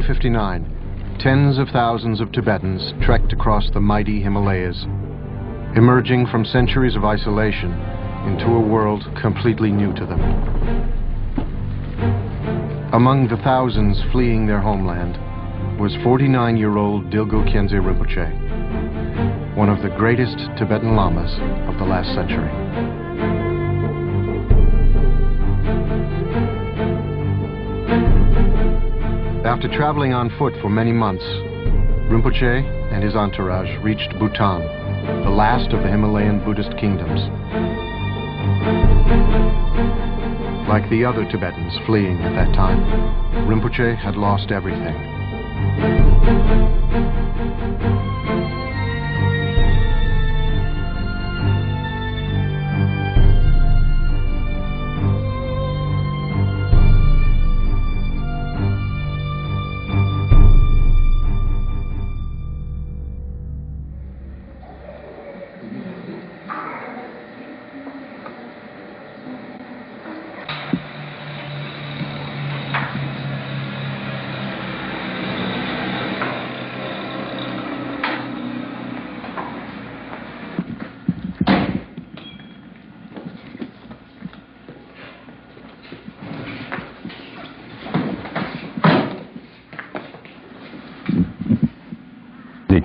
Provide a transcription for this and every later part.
1959, tens of thousands of Tibetans trekked across the mighty Himalayas, emerging from centuries of isolation into a world completely new to them. Among the thousands fleeing their homeland was 49-year-old Dilgo Khyentse Rinpoche, one of the greatest Tibetan lamas of the last century. After traveling on foot for many months, Rinpoche and his entourage reached Bhutan, the last of the Himalayan Buddhist kingdoms. Like the other Tibetans fleeing at that time, Rinpoche had lost everything.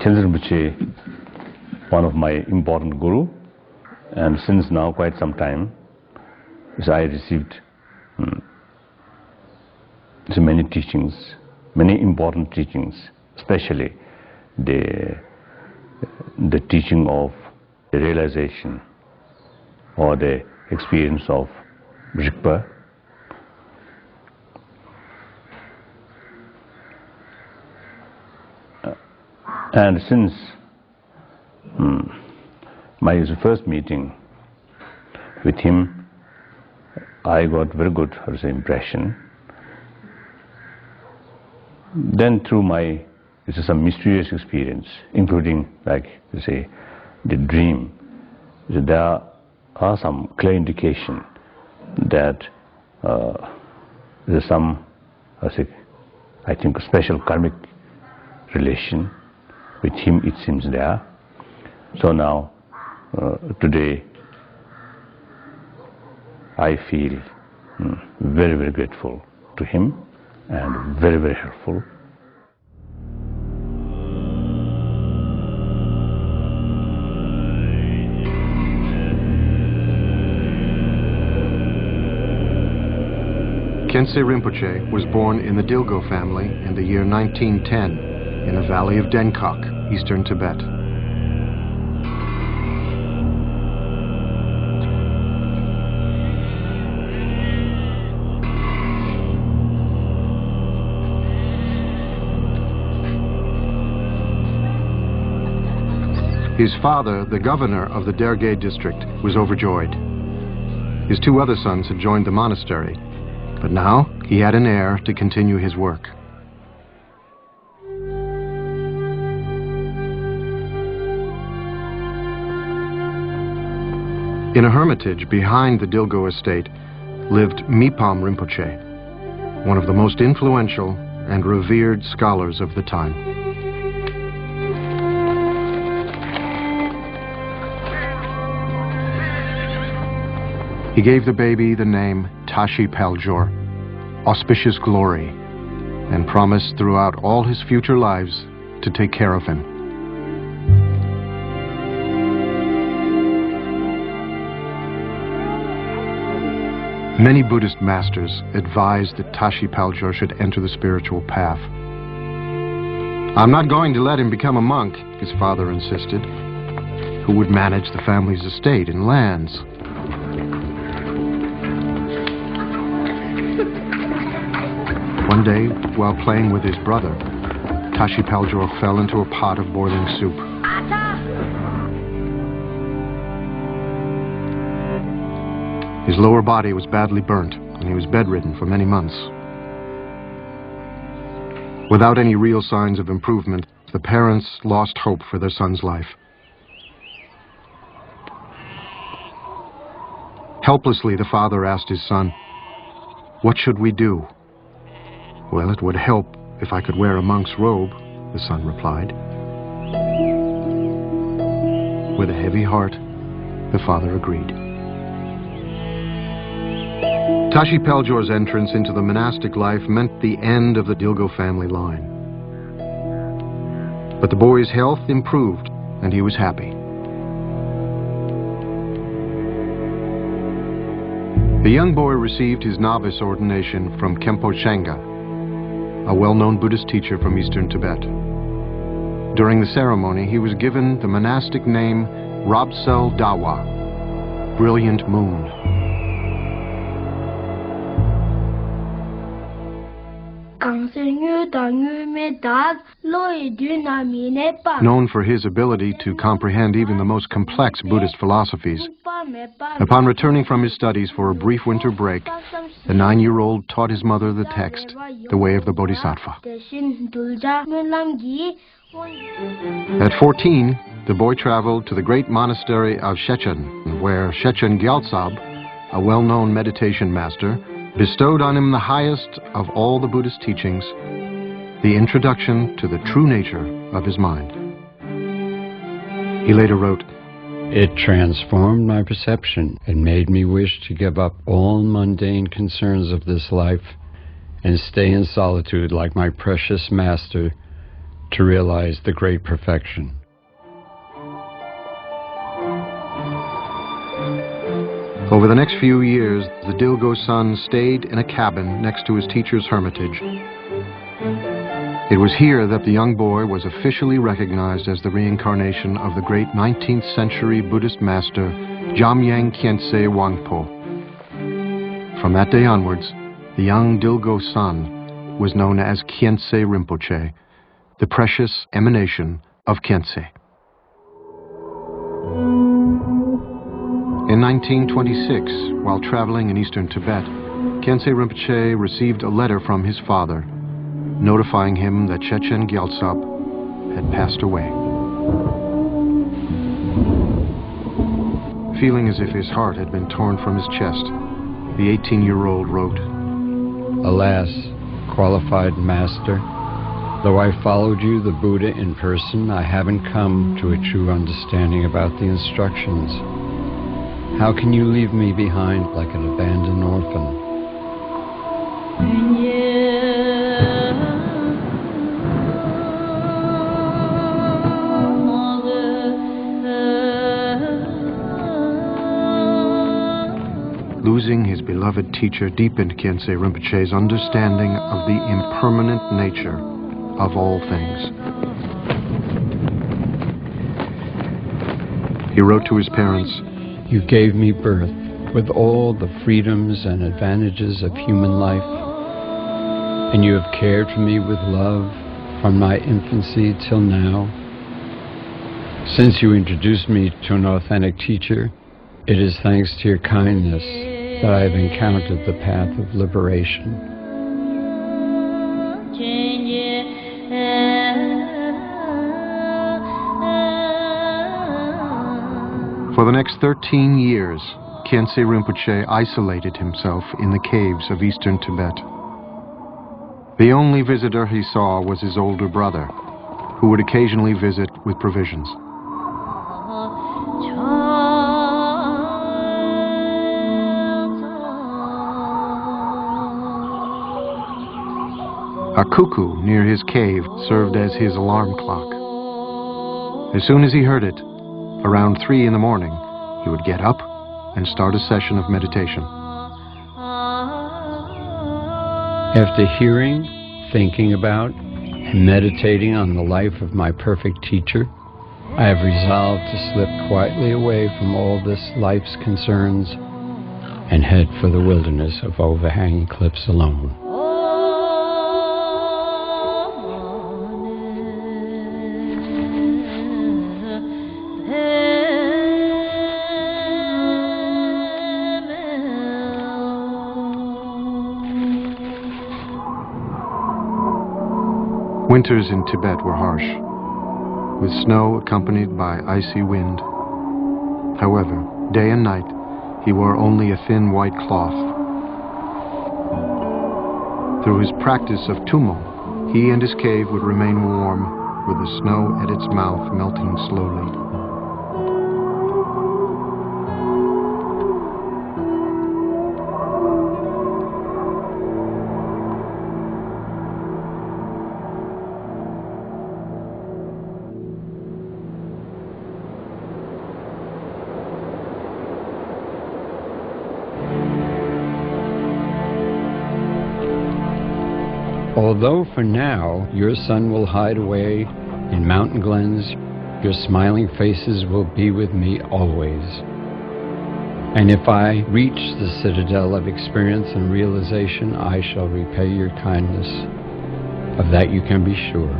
Khyentse Rinpoche, one of my important guru, and since now quite some time, I received so many teachings, many important teachings, especially the teaching of the realization or the experience of Rigpa. And since my first meeting with him, I got very good impression. Then through my some mysterious experience, including like the dream, there are some clear indication that there's some I think a special karmic relation with him, it seems there. So now, today, I feel very, very grateful to him and very, very helpful. Khyentse Rinpoche was born in the Dilgo family in the year 1910 in the valley of Denkok, eastern Tibet. His father, the governor of the Derge district, was overjoyed. His two other sons had joined the monastery, but now he had an heir to continue his work. In a hermitage behind the Dilgo estate lived Mipam Rinpoche, one of the most influential and revered scholars of the time. He gave the baby the name Tashi Paljor, auspicious glory, and promised throughout all his future lives to take care of him. Many Buddhist masters advised that Tashi Paljor should enter the spiritual path. "I'm not going to let him become a monk," his father insisted. "Who would manage the family's estate and lands?" One day, while playing with his brother, Tashi Paljor fell into a pot of boiling soup. His lower body was badly burnt, and he was bedridden for many months. Without any real signs of improvement, the parents lost hope for their son's life. Helplessly, the father asked his son, "What should we do?" "Well, it would help If I could wear a monk's robe, the son replied. With a heavy heart, the father agreed. Tashi Peljor's entrance into the monastic life meant the end of the Dilgo family line. But the boy's health improved, and he was happy. The young boy received his novice ordination from Khenpo Shenga, a well-known Buddhist teacher from eastern Tibet. During the ceremony, he was given the monastic name Robsel Dawa, Brilliant Moon. Known for his ability to comprehend even the most complex Buddhist philosophies, upon returning from his studies for a brief winter break, the 9-year-old taught his mother the text, The Way of the Bodhisattva. At 14, the boy traveled to the great monastery of Shechen, where Shechen Gyaltsab, a well-known meditation master, bestowed on him the highest of all the Buddhist teachings, the introduction to the true nature of his mind. He later wrote, "It transformed my perception and made me wish to give up all mundane concerns of this life and stay in solitude like my precious master to realize the great perfection." Over the next few years, the Dilgo son stayed in a cabin next to his teacher's hermitage. It was here that the young boy was officially recognized as the reincarnation of the great 19th century Buddhist master, Jamyang Khyentse Wangpo. From that day onwards, the young Dilgo son was known as Khyentse Rinpoche, the precious emanation of Khyentse. In 1926, while traveling in eastern Tibet, Khyentse Rinpoche received a letter from his father, notifying him that Shechen Gyaltsab had passed away. Feeling as if his heart had been torn from his chest, the 18-year-old wrote, "Alas, qualified master, though I followed you, the Buddha, in person, I haven't come to a true understanding about the instructions. How can you leave me behind like an abandoned orphan?" Losing his beloved teacher deepened Khyentse Rinpoche's understanding of the impermanent nature of all things. He wrote to his parents, "You gave me birth with all the freedoms and advantages of human life, and you have cared for me with love from my infancy till now. Since you introduced me to an authentic teacher, it is thanks to your kindness that I have encountered the path of liberation." For the next 13 years, Khyentse Rinpoche isolated himself in the caves of eastern Tibet. The only visitor he saw was his older brother, who would occasionally visit with provisions. A cuckoo near his cave served as his alarm clock. As soon as he heard it, around 3 in the morning, he would get up and start a session of meditation. After hearing, thinking about, and meditating on the life of my perfect teacher, I have resolved to slip quietly away from all this life's concerns and head for the wilderness of overhanging cliffs alone. Winters in Tibet were harsh, with snow accompanied by icy wind. However, day and night, he wore only a thin white cloth. Through his practice of tummo, he and his cave would remain warm, with the snow at its mouth melting slowly. Although for now your sun will hide away in mountain glens, your smiling faces will be with me always. And if I reach the citadel of experience and realization, I shall repay your kindness. Of that you can be sure.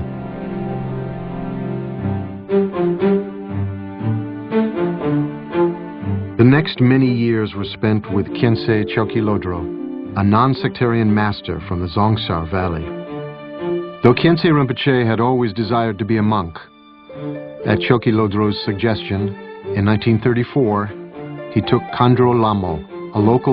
The next many years were spent with Khyentse Chokilodro, a non-sectarian master from the Dzongkhar Valley. Though Khyentse Rinpoche had always desired to be a monk, at Chokilodro's suggestion, in 1934, he took Khandro Lamo, a local